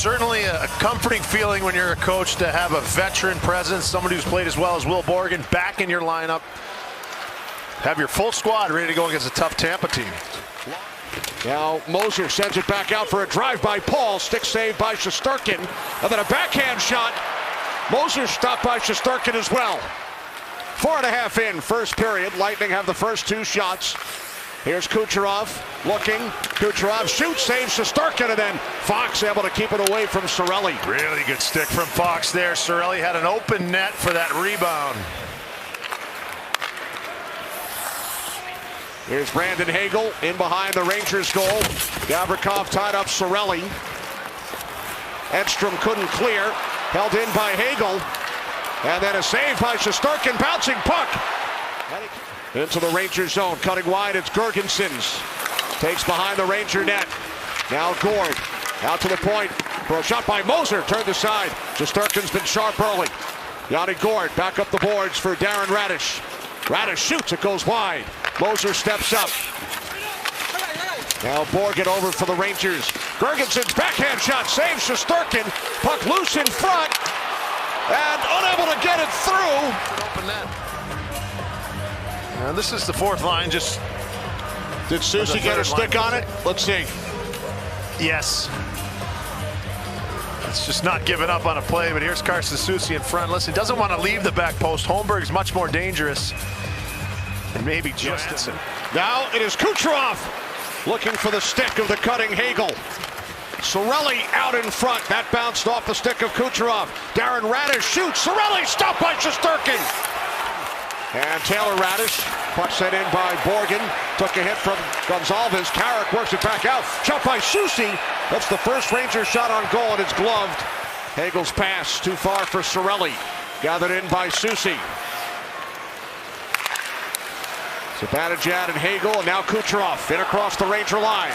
Certainly a comforting feeling when you're a coach to have a veteran presence, somebody who's played as well as Will Borgen back in your lineup. Have your full squad ready to go against a tough Tampa team. Now Moser sends it back out for a drive by Paul. Stick save by Shesterkin. And then a backhand shot. Moser stopped by Shesterkin as well. 4.5 in first period. Lightning have the first 2 shots. Here's Kucherov looking. Kucherov shoots, saves Shesterkin, and then Fox able to keep it away from Cirelli. Really good stick from Fox there. Cirelli had an open net for that rebound. Here's Brandon Hagel in behind the Rangers goal. Gavrikov tied up Cirelli. Edstrom couldn't clear. Held in by Hagel. And then a save by Shesterkin. Bouncing puck. Into the Ranger zone. Cutting wide. It's Girgensons. Takes behind the Ranger net. Now Gord. Out to the point. For a shot by Moser. Turned aside. Shesterkin's been sharp early. Yanni Gord back up the boards for Darren Radish. Radish shoots. It goes wide. Moser steps up. Now Borgen over for the Rangers. Girgensons backhand shot saves Shesterkin. Puck loose in front. And unable to get it through. Open net. And this is the fourth line. Just did Susie get a stick on it? Let's see. Yes. It's just not giving up on a play, but here's Carson Soucy in front. Listen, doesn't want to leave the back post. Holmberg's much more dangerous. And maybe Johansson. Now it is Kucherov looking for the stick of the cutting Hagel. Cirelli out in front. That bounced off the stick of Kucherov. Darren Radish shoots. Cirelli stopped by Shesterkin. And Taylor Radish, puck sent in by Borgen. Took a hit from Gonzalez. Carrick works it back out. Shot by Soucy. That's the first Ranger shot on goal, and it's gloved. Hagel's pass too far for Cirelli. Gathered in by Soucy. Zibanejad and Hagel, and now Kucherov in across the Ranger line.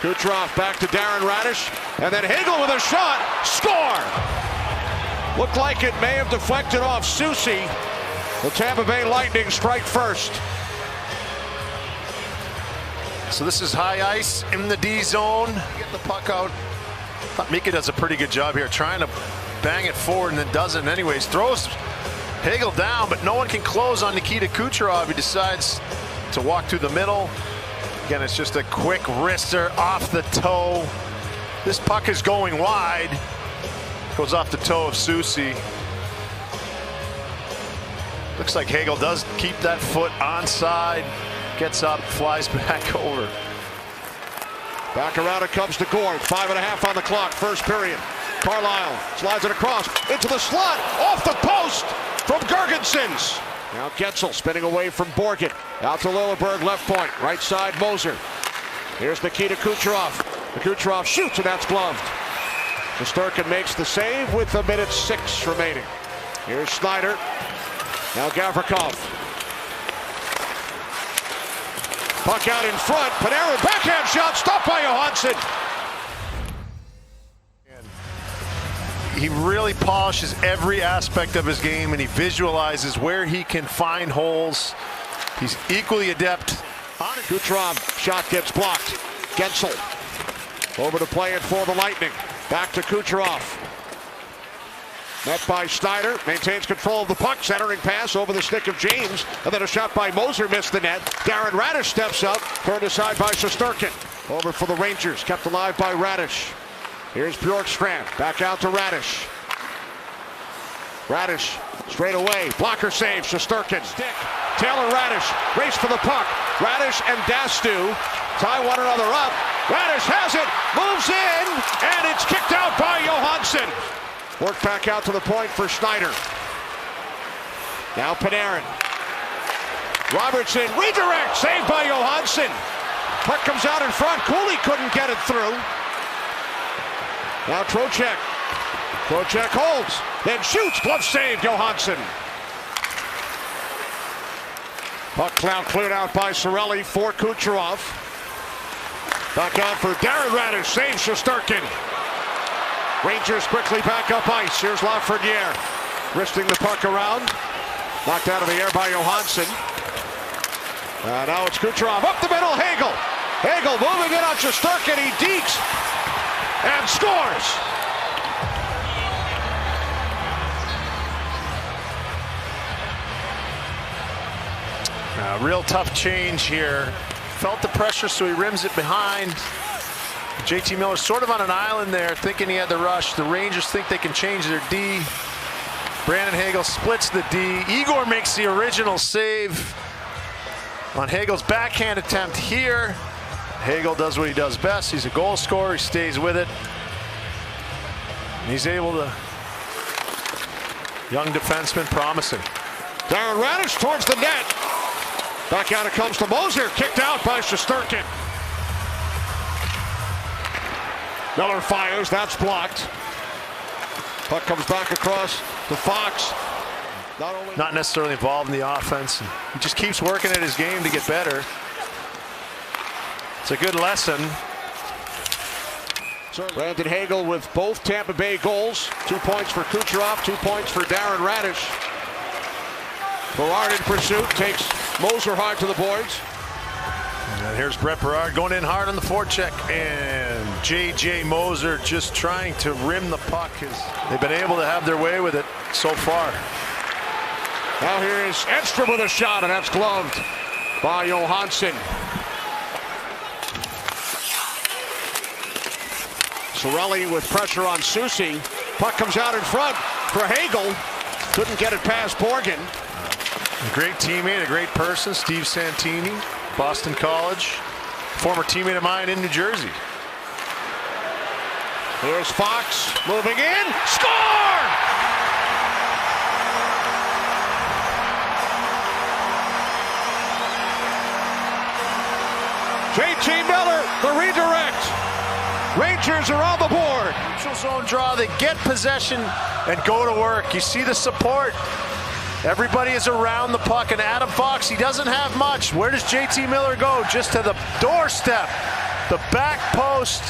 Kucherov back to Darren Radish, and then Hagel with a shot. Score! Looked like it may have deflected off Soucy. The Tampa Bay Lightning strike first. So this is high ice in the D zone. Get the puck out. I thought Mika does a pretty good job here trying to bang it forward, and then doesn't anyways. Throws Hagel down, but no one can close on Nikita Kucherov. He decides to walk through the middle. Again, it's just a quick wrister off the toe. This puck is going wide. Goes off the toe of Soucy. Looks like Hagel does keep that foot onside. Gets up, flies back over. Back around it comes to Gord. 5.5 on the clock, first period. Carlisle slides it across into the slot, off the post from Girgensons. Now Getzel spinning away from Borgen. Out to Lilleberg, left point, right side Moser. Here's Nikita Kucherov. The Kucherov shoots, and that's gloved. Shesterkin makes the save with 1:06 remaining. Here's Snyder. Now Gavrikov. Puck out in front. Panarin backhand shot stopped by Johansson. He really polishes every aspect of his game, and he visualizes where he can find holes. He's equally adept. Kucherov shot gets blocked. Getzel over to play it for the Lightning. Back to Kucherov. Met by Snyder. Maintains control of the puck. Centering pass over the stick of James. And then a shot by Moser missed the net. Darren Radish steps up. Turned aside by Shesterkin. Over for the Rangers. Kept alive by Radish. Here's Bjorkstrand. Back out to Radish. Radish straight away. Blocker save. Shesterkin. Stick. Taylor Radish. Race for the puck. Radish and Dastu tie one another up. Radish has it. Moves in. And it's kicked out by Johansson. Work back out to the point for Snyder. Now Panarin. Robertson redirect. Saved by Johansson. Puck comes out in front. Cooley couldn't get it through. Now Trocheck. Trocheck holds. Then shoots. Glove saved. Johansson. Puck cloud cleared out by Cirelli for Kucherov. Back out for Darren Radish. Saves Shesterkin. Rangers quickly back up ice. Here's Lafreniere. Wristing the puck around. Knocked out of the air by Johansson. Now it's Kucherov. Up the middle. Hagel. Hagel moving in on Shesterkin. He dekes. and scores. Real tough change here. Felt the pressure, so he rims it behind. JT Miller sort of on an island there, thinking he had the rush. The Rangers think they can change their D. Brandon Hagel splits the D. Igor makes the original save on Hagel's backhand attempt here. Hagel does what he does best. He's a goal scorer. He stays with it. And he's able to. Young defenseman, promising. Darren Raddysh towards the net. Back out it comes to Moser. Kicked out by Shesterkin. Miller fires. That's blocked. Puck comes back across to Fox. Not necessarily involved in the offense. He just keeps working at his game to get better. It's a good lesson. Brandon Hagel with both Tampa Bay goals. 2 points for Kucherov, 2 points for Darren Raddysh. Berard in pursuit, takes Moser hard to the boards. And here's Brett Berard going in hard on the forecheck, and J.J. Moser just trying to rim the puck. They've been able to have their way with it so far. Now here is Edstrom with a shot, and that's gloved by Johansson. Cirelli with pressure on Soucy. Puck comes out in front for Hagel. Couldn't get it past Borgen. A great teammate, a great person, Steve Santini, Boston College, former teammate of mine in New Jersey. Here's Fox moving in. Score! JT Miller, the redirect. Rangers are on the board. Neutral zone draw. They get possession and go to work. You see the support. Everybody is around the puck, and Adam Fox, he doesn't have much. Where does JT Miller go? Just to the doorstep, the back post.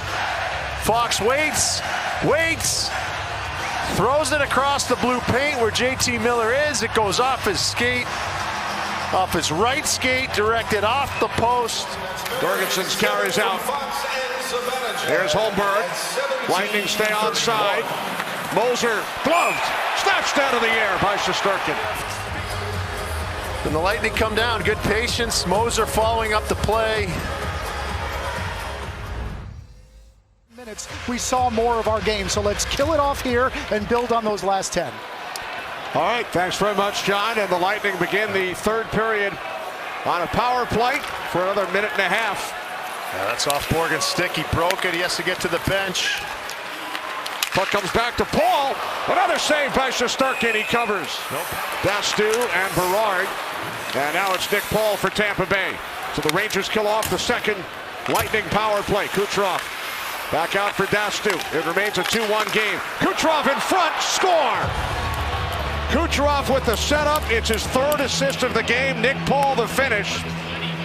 Fox waits, throws it across the blue paint where JT Miller is. It goes off his skate, off his right skate, directed off the post. Jorgensen carries out. Here's Holmberg. Lightning stay onside. Moser gloved, snatched out of the air by Shesterkin. And the Lightning come down. Good patience. Moser following up the play. Minutes, we saw more of our game, so let's kill it off here and build on those last 10. All right, thanks very much, John. And the Lightning begin the third period on a power play for another minute and a half. Yeah, that's off Borgen's stick. He broke it. He has to get to the bench. Puck comes back to Paul. Another save by Shesterkin. He covers. Nope. Dastu and Berard. And now it's Nick Paul for Tampa Bay. So the Rangers kill off the second Lightning power play. Kucherov back out for Dastu. It remains a 2-1 game. Kucherov in front. Score! Kucherov with the setup. It's his third assist of the game. Nick Paul the finish.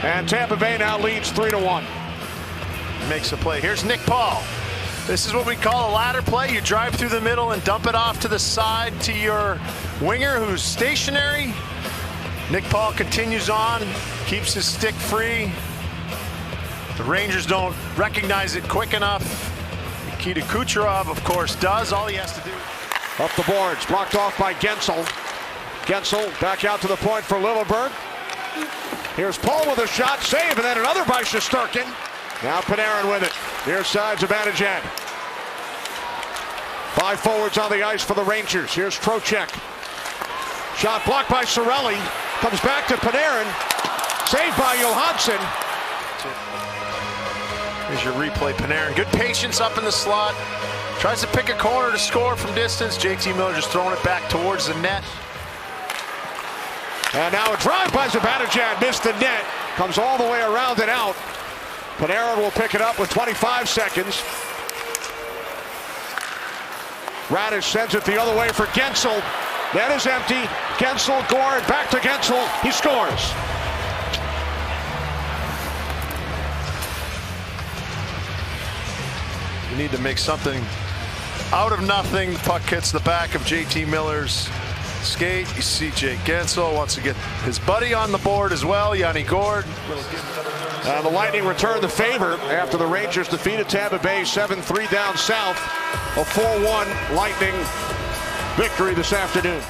And Tampa Bay now leads 3-1. Makes a play. Here's Nick Paul. This is what we call a ladder play. You drive through the middle and dump it off to the side to your winger who's stationary. Nick Paul continues on, keeps his stick free. The Rangers don't recognize it quick enough. Nikita Kucherov, of course, does. All he has to do. Up the boards, blocked off by Gensel. Gensel back out to the point for Lilleberg. Here's Paul with a shot, save, and then another by Shesterkin. Now Panarin with it. Near side Zibanejad. 5 forwards on the ice for the Rangers. Here's Trocheck. Shot blocked by Cirelli. Comes back to Panarin. Saved by Johansson. Here's your replay, Panarin. Good patience up in the slot. Tries to pick a corner to score from distance. JT Miller just throwing it back towards the net. And now a drive by Zibanejad. Missed the net. Comes all the way around and out. Panarin will pick it up with 25 seconds. Raddysh sends it the other way for Gensel. Net is empty. Gensel, Gord, back to Gensel. He scores. You need to make something out of nothing. Puck hits the back of JT Miller's skate. You see Jake Gensel wants to get his buddy on the board as well, Yanni Gord. The Lightning return the favor after the Rangers defeated Tampa Bay 7-3 down south. A 4-1 Lightning victory this afternoon.